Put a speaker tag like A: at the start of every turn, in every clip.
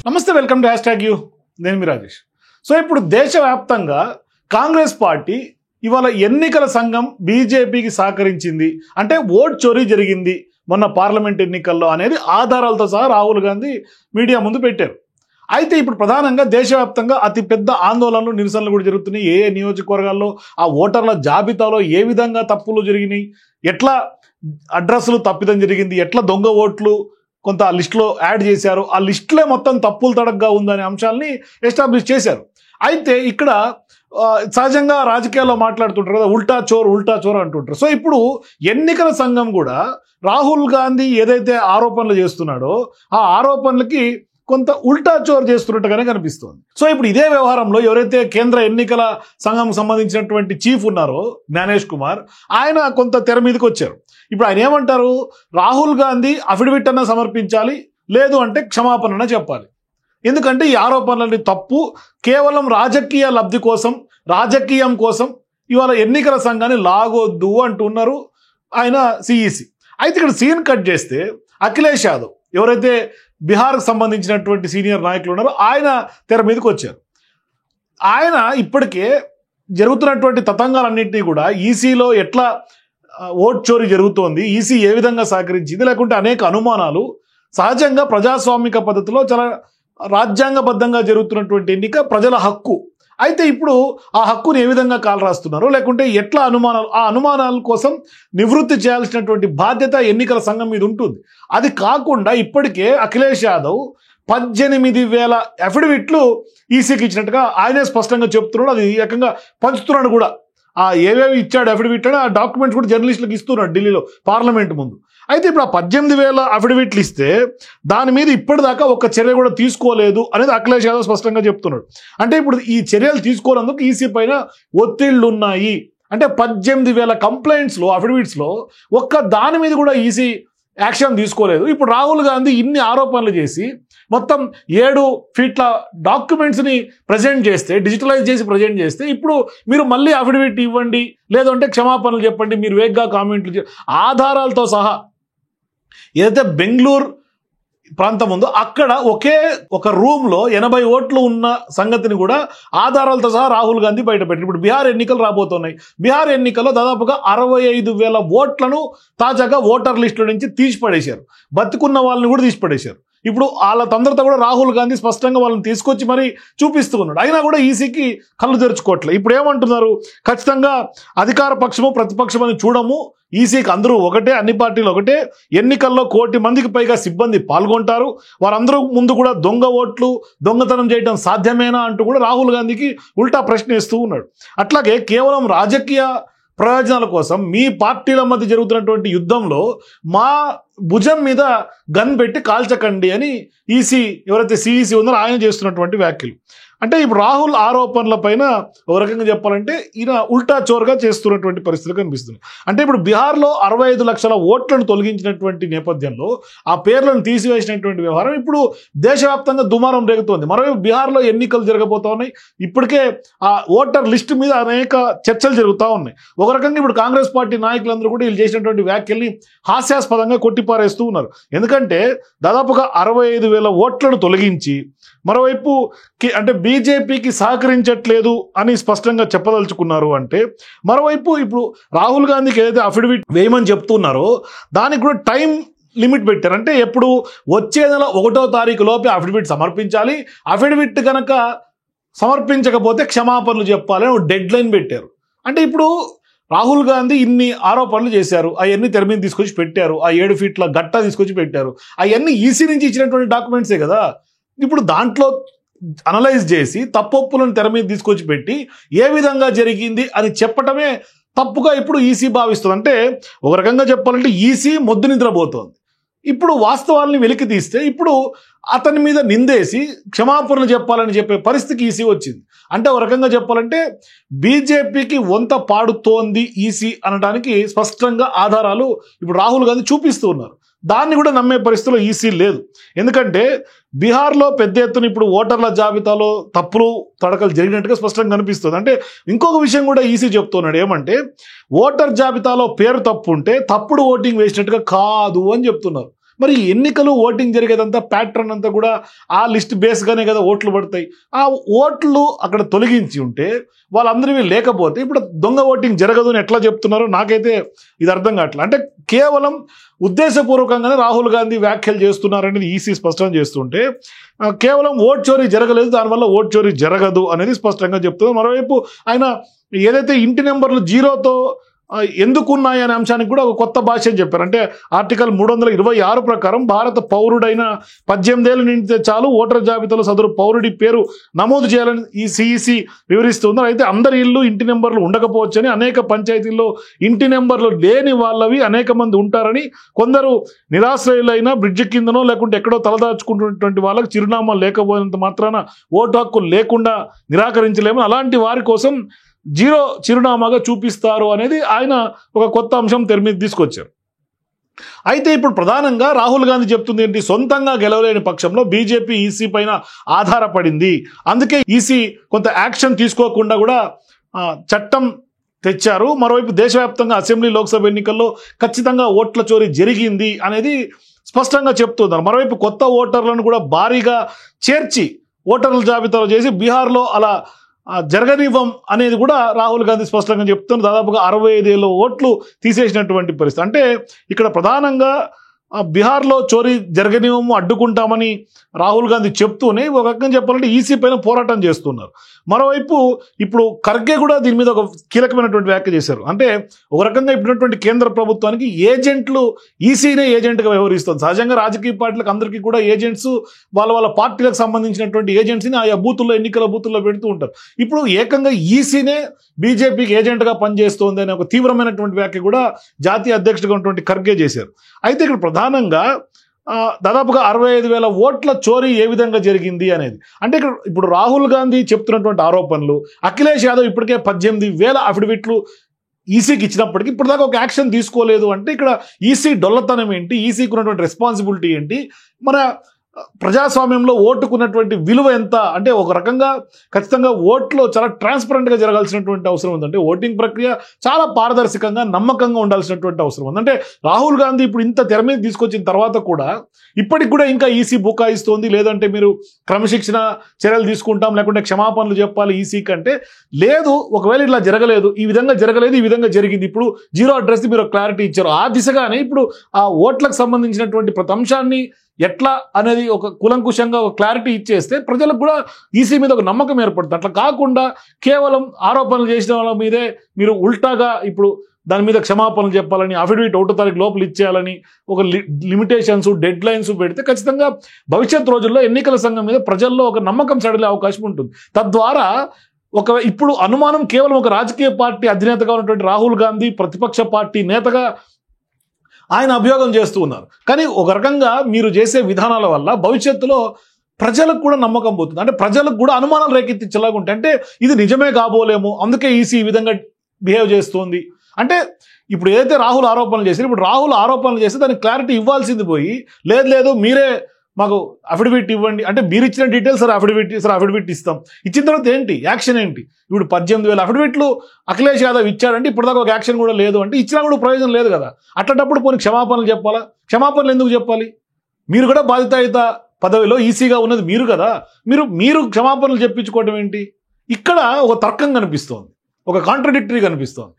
A: నమస్తే, welcome to #you. నేను మీ Rajesh. So ఇప్పుడు దేశవ్యాప్తంగా కాంగ్రెస్ పార్టీ ఇవాళ ఎన్నికల సంఘం బీజేపీకి సహకరించింది అంటే ఓట్ చోరీ జరిగింది మొన్న పార్లమెంట్ ఎన్నికల్లో అనేది ఆధారాలతో సహా రాహుల్ గాంధీ మీడియా ముందు పెట్టారు. అయితే ఇప్పుడు ప్రధానంగా దేశవ్యాప్తంగా అతిపెద్ద ఆందోళనలు నిరసనలు కూడా జరుగుతున్నాయి. ఏ నియోజకవర్గాల్లో ఆ ఓటర్ల జాబితాలో ఏ విధంగా తప్పులు జరిగినాయి, ఎట్లా అడ్రస్లు తప్పిదం జరిగింది, ఎట్లా దొంగ ఓట్లు కొంత లిస్టులో యాడ్ చేశారు, ఆ లిస్టులే మొత్తం తప్పులు తడగ్గా ఉందనే అంశాలని ఎస్టాబ్లిష్ చేశారు. అయితే ఇక్కడ సహజంగా రాజకీయాల్లో మాట్లాడుతుంటారు కదా, ఉల్టా చోర్ అంటుంటారు. సో ఇప్పుడు ఎన్నికల సంఘం కూడా రాహుల్ గాంధీ ఏదైతే ఆరోపణలు చేస్తున్నాడో ఆ ఆరోపణలకి కొంత ఉల్టా చోర్ చేస్తున్నట్టుగానే కనిపిస్తోంది. సో ఇప్పుడు ఇదే వ్యవహారంలో ఎవరైతే కేంద్ర ఎన్నికల సంఘం సంబంధించినటువంటి చీఫ్ ఉన్నారో జ్ఞానేష్ కుమార్, ఆయన కొంత తెర మీదకి వచ్చారు. ఇప్పుడు ఆయన ఏమంటారు, రాహుల్ గాంధీ అఫిడవిట్ అన్న సమర్పించాలి, లేదు అంటే క్షమాపణ చెప్పాలి. ఎందుకంటే ఈ ఆరోపణలని తప్పు, కేవలం రాజకీయ లబ్ధి కోసం, రాజకీయం కోసం ఇవాళ ఎన్నికల సంఘాన్ని లాగొద్దు అంటున్నారు ఆయన సిఈసి. అయితే ఇక్కడ సీన్ కట్ చేస్తే అఖిలేష్ యాదవ్ ఎవరైతే బీహార్కు సంబంధించినటువంటి సీనియర్ నాయకులు ఉన్నారో ఆయన తెర మీదకి వచ్చారు. ఆయన ఇప్పటికే జరుగుతున్నటువంటి తతంగాలన్నింటినీ కూడా ఈసీలో ఎట్లా ఓట్ చోరీ జరుగుతోంది, ఈసీ ఏ విధంగా సహకరించింది, లేకుంటే అనేక అనుమానాలు, సహజంగా ప్రజాస్వామిక పద్ధతిలో చాలా రాజ్యాంగబద్ధంగా జరుగుతున్నటువంటి ఎన్నిక ప్రజల హక్కు. అయితే ఇప్పుడు ఆ హక్కుని ఏ విధంగా కాలు రాస్తున్నారు, లేకుంటే ఎట్లా అనుమానాలు, ఆ అనుమానాల కోసం నివృత్తి చేయాల్సినటువంటి బాధ్యత ఎన్నికల సంఘం మీద ఉంటుంది. అది కాకుండా ఇప్పటికే అఖిలేష్ యాదవ్ 18,000 అఫిడవిట్లు ఈసీకి ఇచ్చినట్టుగా ఆయనే స్పష్టంగా చెప్తున్నాడు. అది ఏకంగా పంచుతున్నాడు కూడా. ఆ ఏవేవి ఇచ్చాడు అఫిడవిట్ అని ఆ డాక్యుమెంట్స్ కూడా జర్నలిస్టులకు ఇస్తున్నాడు ఢిల్లీలో పార్లమెంట్ ముందు. అయితే ఇప్పుడు ఆ 18,000 అఫిడవిట్లు ఇస్తే దాని మీద ఇప్పటిదాకా ఒక చర్య కూడా తీసుకోలేదు అనేది అఖిలేష్ యాదవ్ స్పష్టంగా చెప్తున్నాడు. అంటే ఇప్పుడు ఈ చర్యలు తీసుకోనందుకు ఈసీ పైన ఒత్తిళ్లు ఉన్నాయి. అంటే 18,000 కంప్లైంట్స్లో, అఫిడవిట్స్లో ఒక్క దాని మీద కూడా ఈసీ యాక్షన్ తీసుకోలేదు. ఇప్పుడు రాహుల్ గాంధీ ఇన్ని ఆరోపణలు చేసి మొత్తం 7 ఫీట్ల డాక్యుమెంట్స్ని ప్రజెంట్ చేస్తే, డిజిటలైజ్ చేసి ప్రజెంట్ చేస్తే, ఇప్పుడు మీరు మళ్ళీ అఫిడవిట్ ఇవ్వండి, లేదంటే క్షమాపణలు చెప్పండి, మీరు వేగ్గా కామెంట్లు ఆధారాలతో సహా. ఏదైతే బెంగళూరు ప్రాంతం ఉందో అక్కడ ఒకే ఒక రూమ్లో 80 ఓట్లు ఉన్న సంగతిని కూడా ఆధారాలతో సహా రాహుల్ గాంధీ బయటపెట్టారు. ఇప్పుడు బీహార్ ఎన్నికలు రాబోతున్నాయి. బీహార్ ఎన్నికల్లో దాదాపుగా 65,000 ఓట్లను తాజాగా ఓటర్ లిస్టుల నుంచి తీసిపడేశారు. బతికున్న వాళ్ళని కూడా తీసిపడేశారు. ఇప్పుడు వాళ్ళ తొందరతో కూడా రాహుల్ గాంధీ స్పష్టంగా వాళ్ళని తీసుకొచ్చి మరీ చూపిస్తూ ఉన్నాడు. అయినా కూడా ఈసీకి కళ్ళు తెరుచుకోవట్లేదు. ఇప్పుడు ఏమంటున్నారు, ఖచ్చితంగా అధికార పక్షము ప్రతిపక్షం అని చూడము, ఈసీకి అందరూ ఒకటే, అన్ని పార్టీలు ఒకటే, ఎన్నికల్లో 1 కోటి మందికి పైగా సిబ్బంది పాల్గొంటారు, వారందరూ ముందు కూడా దొంగ ఓట్లు, దొంగతనం చేయడం సాధ్యమేనా అంటూ కూడా రాహుల్ గాంధీకి ఉల్టా ప్రశ్న వేస్తూ ఉన్నాడు. అట్లాగే కేవలం రాజకీయ ప్రయోజనాల కోసం మీ పార్టీల మధ్య జరుగుతున్నటువంటి యుద్ధంలో మా భుజం మీద గన్ పెట్టి కాల్చకండి అని ఈసీ ఎవరైతే సిఈసి ఉన్నారో ఆయన చేస్తున్నటువంటి వ్యాఖ్యలు. అంటే ఇప్పుడు రాహుల్ ఆరోపణల పైన ఒక రకంగా చెప్పాలంటే ఈయన ఉల్టా చోరుగా చేస్తున్నటువంటి పరిస్థితులు కనిపిస్తుంది. అంటే ఇప్పుడు బీహార్లో 65 లక్షల ఓట్లను తొలగించినటువంటి నేపథ్యంలో ఆ పేర్లను తీసివేసినటువంటి వ్యవహారం ఇప్పుడు దేశవ్యాప్తంగా దుమారం రేగుతోంది. మరోవైపు బీహార్లో ఎన్నికలు జరగబోతా ఉన్నాయి. ఇప్పటికే ఆ ఓటర్ లిస్టు మీద అనేక చర్చలు జరుగుతూ ఉన్నాయి. ఒక రకంగా ఇప్పుడు కాంగ్రెస్ పార్టీ నాయకులందరూ కూడా వీళ్ళు చేసినటువంటి వ్యాఖ్యల్ని హాస్యాస్పదంగా కొట్టిపారేస్తూ ఉన్నారు. ఎందుకంటే దాదాపుగా 65,000 ఓట్లను తొలగించి మరోవైపు అంటే బీజేపీకి సహకరించట్లేదు అని స్పష్టంగా చెప్పదలుచుకున్నారు. అంటే మరోవైపు ఇప్పుడు రాహుల్ గాంధీకి ఏదైతే అఫిడవిట్ వేయమని చెప్తున్నారో దానికి కూడా టైం లిమిట్ పెట్టారు. అంటే ఎప్పుడు వచ్చే నెల 1వ తారీఖు లోపే అఫిడవిట్ సమర్పించాలి, అఫిడవిట్ కనుక సమర్పించకపోతే క్షమాపణలు చెప్పాలని ఒక డెడ్ లైన్ పెట్టారు. అంటే ఇప్పుడు రాహుల్ గాంధీ ఇన్ని ఆరోపణలు చేశారు, అవన్నీ తెర మీద తీసుకొచ్చి పెట్టారు, ఆ 7 ఫీట్ల గట్ట తీసుకొచ్చి పెట్టారు, అవన్నీ ఈసీ నుంచి ఇచ్చినటువంటి డాక్యుమెంట్సే కదా. ఇప్పుడు దాంట్లో అనలైజ్ చేసి తప్పొప్పులను తెర మీద తీసుకొచ్చి పెట్టి ఏ విధంగా జరిగింది అని చెప్పటమే తప్పుగా ఇప్పుడు ఈసీ భావిస్తుంది. అంటే ఒక రకంగా చెప్పాలంటే ఈసీ మొద్దు నిద్రపోతోంది. ఇప్పుడు వాస్తవాలని వెలికి తీస్తే ఇప్పుడు అతని మీద నిందేసి క్షమాపణలు చెప్పాలని చెప్పే పరిస్థితికి ఈసీ వచ్చింది. అంటే ఒక రకంగా చెప్పాలంటే బీజేపీకి వంత పాడుతోంది ఈసీ అనడానికి స్పష్టంగా ఆధారాలు ఇప్పుడు రాహుల్ గాంధీ చూపిస్తూ ఉన్నారు. దాన్ని కూడా నమ్మే పరిస్థితిలో ఈసీ లేదు. ఎందుకంటే బీహార్లో పెద్ద ఎత్తున ఇప్పుడు ఓటర్ల జాబితాలో తప్పులు తడకలు జరిగినట్టుగా స్పష్టంగా కనిపిస్తుంది. అంటే ఇంకొక విషయం కూడా ఈసీ చెప్తున్నాడు, ఏమంటే ఓటర్ జాబితాలో పేరు తప్పు ఉంటే తప్పుడు ఓటింగ్ వేసినట్టుగా కాదు అని చెప్తున్నారు. మరి ఎన్నికలు ఓటింగ్ జరిగేదంతా ప్యాటర్న్ అంతా కూడా ఆ లిస్ట్ బేస్గానే కదా ఓట్లు పడతాయి. ఆ ఓట్లు అక్కడ తొలగించి ఉంటే వాళ్ళందరివి లేకపోతే ఇప్పుడు దొంగ ఓటింగ్ జరగదు అని ఎట్లా చెప్తున్నారో నాకైతే ఇది అర్థం కావట్లేదు. అంటే కేవలం ఉద్దేశపూర్వకంగానే రాహుల్ గాంధీ వ్యాఖ్యలు చేస్తున్నారనేది ఈసీ స్పష్టం చేస్తుంటే కేవలం ఓట్ చోరీ జరగలేదు, దానివల్ల ఓట్ చోరీ జరగదు అనేది స్పష్టంగా చెప్తుంది. మరోవైపు ఆయన ఏదైతే ఇంటి నెంబర్లు జీరోతో ఎందుకు ఉన్నాయి అనే అంశానికి కూడా ఒక కొత్త భాష చెప్పారు. అంటే ఆర్టికల్ 326 ప్రకారం భారత పౌరుడైన 18 ఏళ్ళు నిండితే చాలు ఓటర్ జాబితాలో సదరు పౌరుడి పేరు నమోదు చేయాలని ఈ సిఈసి వివరిస్తున్నారు. అయితే అందరి ఇల్లు ఇంటి నెంబర్లు ఉండకపోవచ్చని, అనేక పంచాయతీల్లో ఇంటి నెంబర్లు లేని వాళ్ళవి అనేక మంది ఉంటారని, కొందరు నిరాశ్రయులైన బ్రిడ్జి కిందనో లేకుంటే ఎక్కడో తలదాచుకుంటున్నటువంటి వాళ్ళకి చిరునామా లేకపోయినంత మాత్రాన ఓటు హక్కు లేకుండా నిరాకరించలేము, అలాంటి వారి కోసం జీరో చిరునామాగా చూపిస్తారు అనేది ఆయన ఒక కొత్త అంశం తెర మీద తీసుకొచ్చారు. అయితే ఇప్పుడు ప్రధానంగా రాహుల్ గాంధీ చెప్తుంది ఏంటి, సొంతంగా గెలవలేని పక్షంలో బీజేపీ ఈసీ పైన ఆధారపడింది, అందుకే ఈసీ కొంత యాక్షన్ తీసుకోకుండా కూడా చట్టం తెచ్చారు. మరోవైపు దేశవ్యాప్తంగా అసెంబ్లీ లోక్సభ ఎన్నికల్లో ఖచ్చితంగా ఓట్ల చోరీ జరిగింది అనేది స్పష్టంగా చెప్తున్నారు. మరోవైపు కొత్త ఓటర్లను కూడా భారీగా చేర్చి ఓటర్ల జాబితాలో చేసి బీహార్లో అలా జరగనివ్వం అనేది కూడా రాహుల్ గాంధీ స్పష్టంగా చెప్తున్నారు. దాదాపుగా 65,000 ఓట్లు తీసేసినటువంటి పరిస్థితి. అంటే ఇక్కడ ప్రధానంగా బీహార్లో చోరీ జరగనివ్వము, అడ్డుకుంటామని రాహుల్ గాంధీ చెప్తూనే ఒక రకంగా చెప్పాలంటే ఈసీ పైన పోరాటం చేస్తున్నారు. మరోవైపు ఇప్పుడు ఖర్గే కూడా దీని మీద ఒక కీలకమైనటువంటి వ్యాఖ్య చేశారు. అంటే ఒక రకంగా ఇప్పుడున్నటువంటి కేంద్ర ప్రభుత్వానికి ఏజెంట్లు ఈసీనే ఏజెంట్గా వ్యవహరిస్తుంది. సహజంగా రాజకీయ పార్టీలకు అందరికీ కూడా ఏజెంట్స్ వాళ్ళ పార్టీలకు సంబంధించినటువంటి ఏజెంట్స్ని ఆయా బూతుల్లో, ఎన్నికల బూతుల్లో పెడుతూ ఉంటారు. ఇప్పుడు ఏకంగా ఈసీనే బీజేపీకి ఏజెంట్గా పనిచేస్తోంది అనే ఒక తీవ్రమైనటువంటి వ్యాఖ్య కూడా జాతీయ అధ్యక్షుడిగా ఉన్నటువంటి ఖర్గే చేశారు. అయితే ఇక్కడ ప్రధానంగా దాదాపుగా 65,000 ఓట్ల చోరీ ఏ విధంగా జరిగింది అనేది, అంటే ఇప్పుడు రాహుల్ గాంధీ చెప్తున్నటువంటి ఆరోపణలు, అఖిలేష్ యాదవ్ ఇప్పటికే 18,000 అఫిడవిట్లు ఈసీకి ఇచ్చినప్పటికీ ఇప్పటిదాకా ఒక యాక్షన్ తీసుకోలేదు అంటే ఇక్కడ ఈసీ డొల్లతనం ఏంటి, ఈసీకి ఉన్నటువంటి రెస్పాన్సిబిలిటీ ఏంటి, మన ప్రజాస్వామ్యంలో ఓటుకున్నటువంటి విలువ ఎంత, అంటే ఒక రకంగా ఖచ్చితంగా ఓట్లో చాలా ట్రాన్స్పరెంట్గా జరగాల్సినటువంటి అవసరం ఉంది. అంటే ఓటింగ్ ప్రక్రియ చాలా పారదర్శకంగా, నమ్మకంగా ఉండాల్సినటువంటి అవసరం ఉంది. అంటే రాహుల్ గాంధీ ఇప్పుడు ఇంత తెర మీద తీసుకొచ్చిన తర్వాత కూడా ఇప్పటికి కూడా ఇంకా ఈసీ బుకాయిస్తోంది, లేదంటే మీరు క్రమశిక్షణ చర్యలు తీసుకుంటాం, లేకుంటే క్షమాపణలు చెప్పాలి ఈసీ కంటే, లేదు ఒకవేళ ఇట్లా జరగలేదు, ఈ విధంగా జరగలేదు, ఈ విధంగా జరిగింది, ఇప్పుడు జీరో అడ్రస్ మీరు క్లారిటీ ఇచ్చారు, ఆ దిశగానే ఇప్పుడు ఆ ఓట్లకు సంబంధించినటువంటి ప్రతి అంశాన్ని ఎట్లా అనేది ఒక కులంకుశంగా ఒక క్లారిటీ ఇచ్చేస్తే ప్రజలకు కూడా ఈసీ మీద ఒక నమ్మకం ఏర్పడుతుంది. అట్లా కాకుండా కేవలం ఆరోపణలు చేసిన వాళ్ళ మీదే మీరు ఉల్టాగా ఇప్పుడు దాని మీద క్షమాపణలు చెప్పాలని, అఫిడవిట్ 1వ తారీఖు లోపల ఇచ్చేయాలని ఒక లిమిటేషన్స్, డెడ్ లైన్స్ పెడితే ఖచ్చితంగా భవిష్యత్ రోజుల్లో ఎన్నికల సంఘం మీద ప్రజల్లో ఒక నమ్మకం సడలే అవకాశం ఉంటుంది. తద్వారా ఇప్పుడు అనుమానం కేవలం ఒక రాజకీయ పార్టీ అధినేతగా ఉన్నటువంటి రాహుల్ గాంధీ ప్రతిపక్ష పార్టీ నేతగా ఆయన అభియోగం చేస్తూ ఉన్నారు. కానీ ఒక రకంగా మీరు చేసే విధానాల వల్ల భవిష్యత్తులో ప్రజలకు కూడా నమ్మకం పోతుంది. అంటే ప్రజలకు కూడా అనుమానాలు రేకెత్తించేలాగా ఉంటాయి. అంటే ఇది నిజమే కాబోలేమో, అందుకే ఈసీ ఈ విధంగా బిహేవ్ చేస్తుంది. అంటే ఇప్పుడు ఏదైతే రాహుల్ ఆరోపణలు చేశారో, ఇప్పుడు రాహుల్ ఆరోపణలు చేస్తే దానికి క్లారిటీ ఇవ్వాల్సింది పోయి, లేదు మీరే మాకు అఫిడవిట్ ఇవ్వండి అంటే మీరు ఇచ్చిన డీటెయిల్స్ అఫిడవిట్ ఇస్తాం, ఇచ్చిన తర్వాత ఏంటి యాక్షన్ ఏంటి, ఇప్పుడు 18,000 అఫిడవిట్లు అఖిలేష్ యాదవ్ ఇచ్చాడంటే ఇప్పటిదాకా ఒక యాక్షన్ కూడా లేదు అంటే ఇచ్చినా కూడా ప్రయోజనం లేదు కదా. అట్లాంటప్పుడు పోనీ క్షమాపణలు చెప్పాలా? క్షమాపణలు ఎందుకు చెప్పాలి? మీరు కూడా బాధ్యతాయుత పదవిలో ఈసీగా ఉన్నది మీరు కదా, మీరు క్షమాపణలు చెప్పించుకోవడం ఏంటి? ఇక్కడ ఒక తర్కం కనిపిస్తోంది, ఒక కాంట్రడిక్టరీ కనిపిస్తోంది.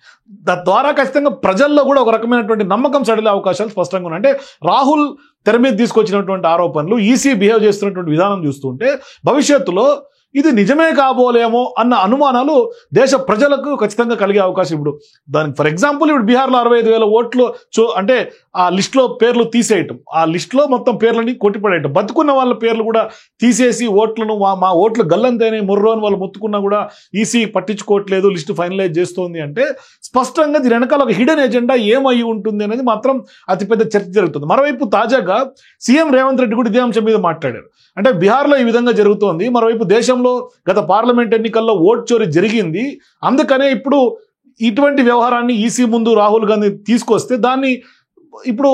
A: తద్వారా ఖచ్చితంగా ప్రజల్లో కూడా ఒక రకమైనటువంటి నమ్మకం సడలే అవకాశాలు స్పష్టంగా ఉన్నాయి. అంటే రాహుల్ తెర మీద తీసుకొచ్చినటువంటి ఆరోపణలు, ఈసీ బిహేవ్ చేస్తున్నటువంటి విధానం చూస్తుంటే భవిష్యత్తులో ఇది నిజమే కాబోలేమో అన్న అనుమానాలు దేశ ప్రజలకు ఖచ్చితంగా కలిగే అవకాశం. ఇప్పుడు దానికి ఫర్ ఎగ్జాంపుల్ ఇప్పుడు బీహార్లో 65,000 ఓట్లు అంటే ఆ లిస్టులో పేర్లు తీసేయటం, ఆ లిస్టులో మొత్తం పేర్లని కొట్టిపడేయటం, బతుకున్న వాళ్ళ పేర్లు కూడా తీసేసి ఓట్లను మా ఓట్లు గల్లంతేనే మొర్రో అని వాళ్ళు మొత్తుకున్నా కూడా ఈసీ పట్టించుకోవట్లేదు, లిస్టు ఫైనలైజ్ చేస్తోంది అంటే స్పష్టంగా దీని వెనకాల ఒక హిడెన్ ఎజెండా ఏమై ఉంటుంది అనేది మాత్రం అతిపెద్ద చర్చ జరుగుతుంది. మరోవైపు తాజాగా సీఎం రేవంత్ రెడ్డి కూడా ఇదే అంశం మీద మాట్లాడారు. అంటే బీహార్లో ఈ విధంగా జరుగుతోంది, మరోవైపు దేశంలో గత పార్లమెంట్ ఎన్నికల్లో ఓట్ చోరీ జరిగింది, అందుకనే ఇప్పుడు ఇటువంటి వ్యవహారాన్ని ఈసీ ముందు రాహుల్ గాంధీ తీసుకొస్తే దాన్ని ఇప్పుడు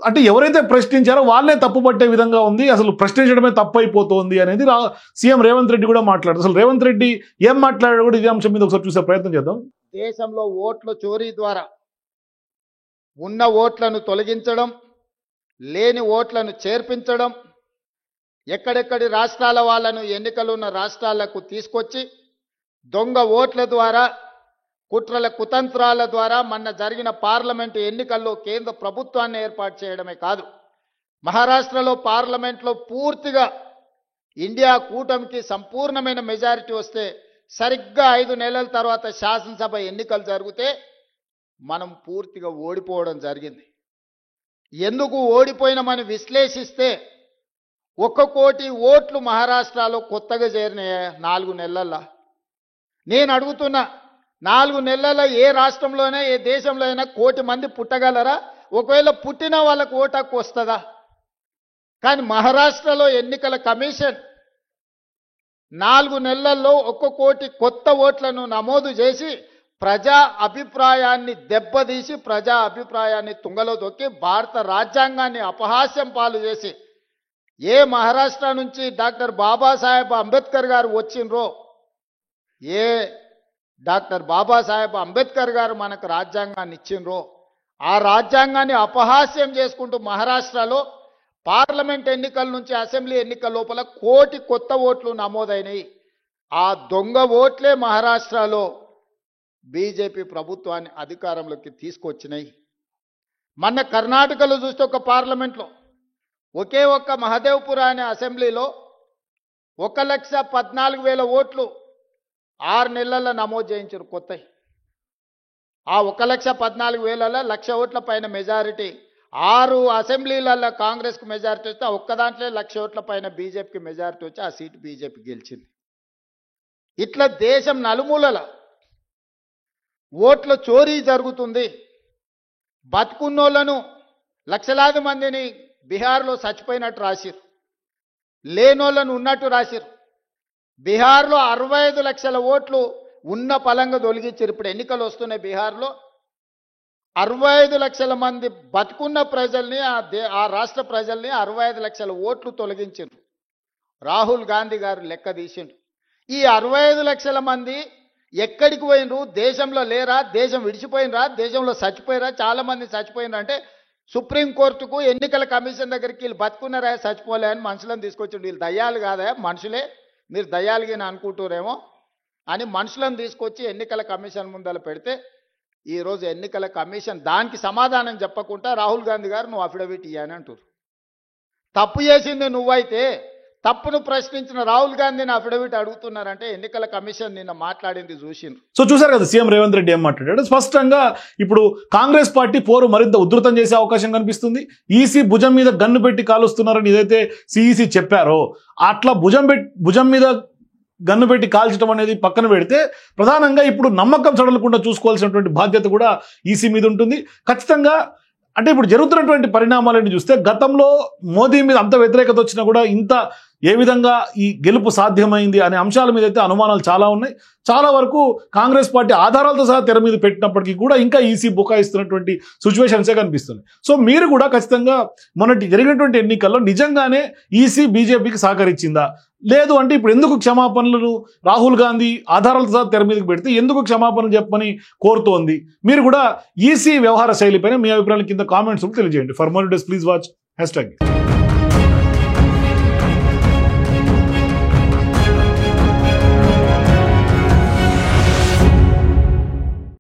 A: అంటే ఎవరైతే ప్రశ్నించారో వాళ్ళే తప్పుపట్టే విధంగా ఉంది, అసలు ప్రశ్నించడమే తప్పు అయిపోతుంది అనేది సీఎం రేవంత్ రెడ్డి కూడా మాట్లాడారు. అసలు రేవంత్ రెడ్డి ఏం మాట్లాడారు కూడా ఇదే అంశం మీద ఒకసారి చూసే ప్రయత్నం చేద్దాం.
B: దేశంలో ఓట్ల చోరీ ద్వారా ఉన్న ఓట్లను తొలగించడం, లేని ఓట్లను చేర్పించడం, ఎక్కడెక్కడి రాష్ట్రాల వాళ్ళను ఎన్నికలున్న రాష్ట్రాలకు తీసుకొచ్చి దొంగ ఓట్ల ద్వారా, కుట్రల కుతంత్రాల ద్వారా మొన్న జరిగిన పార్లమెంటు ఎన్నికల్లో కేంద్ర ప్రభుత్వాన్ని ఏర్పాటు చేయడమే కాదు, మహారాష్ట్రలో పార్లమెంట్లో పూర్తిగా ఇండియా కూటమికి సంపూర్ణమైన మెజారిటీ వస్తే సరిగ్గా 5 నెలల తర్వాత శాసనసభ ఎన్నికలు జరిగితే మనం పూర్తిగా ఓడిపోవడం జరిగింది. ఎందుకు ఓడిపోయినామని విశ్లేషిస్తే 1 కోటి ఓట్లు మహారాష్ట్రలో కొత్తగా చేరినాయి 4 నెలల్లో. నేను అడుగుతున్నా, 4 నెలల్లో ఏ రాష్ట్రంలోనే ఏ దేశంలో అయినా 1 కోటి మంది పుట్టగలరా? ఒకవేళ పుట్టిన వాళ్ళకు ఓటు హక్కు వస్తుందా? కానీ మహారాష్ట్రలో ఎన్నికల కమిషన్ 4 నెలల్లో 1 కోటి కొత్త ఓట్లను నమోదు చేసి ప్రజా అభిప్రాయాన్ని దెబ్బతీసి, ప్రజా అభిప్రాయాన్ని తుంగలో దొక్కి భారత రాజ్యాంగాన్ని అపహాస్యం పాలు చేసి, ఏ మహారాష్ట్ర నుంచి డాక్టర్ బాబాసాహెబ్ అంబేద్కర్ గారు వచ్చిండ్రో, ఏ డాక్టర్ బాబాసాహెబ్ అంబేద్కర్ గారు మనకు రాజ్యాంగాన్ని ఇచ్చిండ్రో, ఆ రాజ్యాంగాన్ని అపహాస్యం చేసుకుంటూ మహారాష్ట్రలో పార్లమెంట్ ఎన్నికల నుంచి అసెంబ్లీ ఎన్నికల లోపల 1 కోటి కొత్త ఓట్లు నమోదైనవి. ఆ దొంగ ఓట్లే మహారాష్ట్రలో బీజేపీ ప్రభుత్వాన్ని అధికారంలోకి తీసుకొచ్చినాయి. మొన్న కర్ణాటకలో చూస్తే ఒక పార్లమెంట్లో ఒకే ఒక్క మహదేవ్పుర అనే అసెంబ్లీలో 1,14,000 ఓట్లు 6 నెలల్లో నమోదు చేయించారు కొత్తవి. ఆ 1,14,000 1,00,000 ఓట్ల పైన మెజారిటీ, 6 అసెంబ్లీలలో కాంగ్రెస్కు మెజారిటీ వస్తే ఒక్క దాంట్లో 1,00,000 ఓట్ల పైన బీజేపీకి మెజారిటీ వచ్చి ఆ సీటు బీజేపీ గెలిచింది. ఇట్లా దేశం నలుమూలల ఓట్ల చోరీ జరుగుతుంది. బతుకున్నోళ్లను లక్షలాది మందిని బీహార్లో చచ్చిపోయినట్టు రాసిరు, లేనోళ్లను ఉన్నట్టు రాసిరు. బీహార్లో 65 లక్షల ఓట్లు ఉన్న పలంగా తొలగించారు. ఇప్పుడు ఎన్నికలు వస్తున్నాయి బీహార్లో, 65 లక్షల మంది బతుకున్న ప్రజల్ని, ఆ రాష్ట్ర ప్రజల్ని 65 లక్షల ఓట్లు తొలగించారు. రాహుల్ గాంధీ గారు లెక్క తీసిండు. ఈ 65 లక్షల మంది ఎక్కడికి పోయినరు? దేశంలో లేరా? దేశం విడిచిపోయినరా? దేశంలో చచ్చిపోయినరా? చాలా మంది చచ్చిపోయినరా అంటే సుప్రీంకోర్టుకు, ఎన్నికల కమిషన్ దగ్గరికి వీళ్ళు బతుకున్నారా చచ్చిపోలే అని మనుషులను తీసుకొచ్చిండు. వీళ్ళు దయ్యాలు కాదా, మనుషులే, మీరు దయ్యాలుగా అనుకుంటారేమో అని మనుషులను తీసుకొచ్చి ఎన్నికల కమిషన్ ముందర పెడితే ఈరోజు ఎన్నికల కమిషన్ దానికి సమాధానం చెప్పకుండా రాహుల్ గాంధీ గారు నువ్వు అఫిడవిట్ ఇయ్యని అంటారు. తప్పు చేసింది నువ్వైతే తప్పును ప్రశ్నించిన రాహుల్ గాంధీని అఫిడవిట్ అడుగుతున్నారంటే ఎన్నికల కమిషన్ నిన్న మాట్లాడింది చూసిండ్రు.
A: సో చూసారు కదా సీఎం రేవంత్ రెడ్డి ఏం మాట్లాడాడు. స్పష్టంగా ఇప్పుడు కాంగ్రెస్ పార్టీ పోరు మరింత ఉధృతం చేసే అవకాశం కనిపిస్తుంది. ఈసీ భుజం మీద గన్ను పెట్టి కాలుస్తున్నారని ఏదైతే సిఈసి చెప్పారో అట్లా భుజం మీద గన్ను పెట్టి కాల్చడం అనేది పక్కన పెడితే ప్రధానంగా ఇప్పుడు నమ్మకం సడలకుండా చూసుకోవాల్సినటువంటి బాధ్యత కూడా ఈసీ మీద ఉంటుంది. ఖచ్చితంగా అంటే ఇప్పుడు జరుగుతున్నటువంటి పరిణామాలను చూస్తే గతంలో మోదీ మీద అంత వ్యతిరేకత వచ్చినా కూడా ఇంత ఏ విధంగా ఈ గెలుపు సాధ్యమైంది అనే అంశాల మీద అయితే అనుమానాలు చాలా ఉన్నాయి. చాలా వరకు కాంగ్రెస్ పార్టీ ఆధారాలతో సహా తెర మీద పెట్టినప్పటికీ కూడా ఇంకా ఈసీ బుకాయిస్తున్నటువంటి సిచ్యువేషన్సే కనిపిస్తున్నాయి. సో మీరు కూడా ఖచ్చితంగా మొన్నటి జరిగినటువంటి ఎన్నికల్లో నిజంగానే ఈసీ బీజేపీకి సహకరించిందా, లేదు అంటే ఇప్పుడు ఎందుకు క్షమాపణలను రాహుల్ గాంధీ ఆధారాలతో సహా తెర మీదకి పెడితే ఎందుకు క్షమాపణలు చెప్పని కోరుతోంది? మీరు కూడా ఈసీ వ్యవహార శైలిపైన మీ అభిప్రాయాల కింద కామెంట్స్ తెలియజేయండి. For more days please watch #.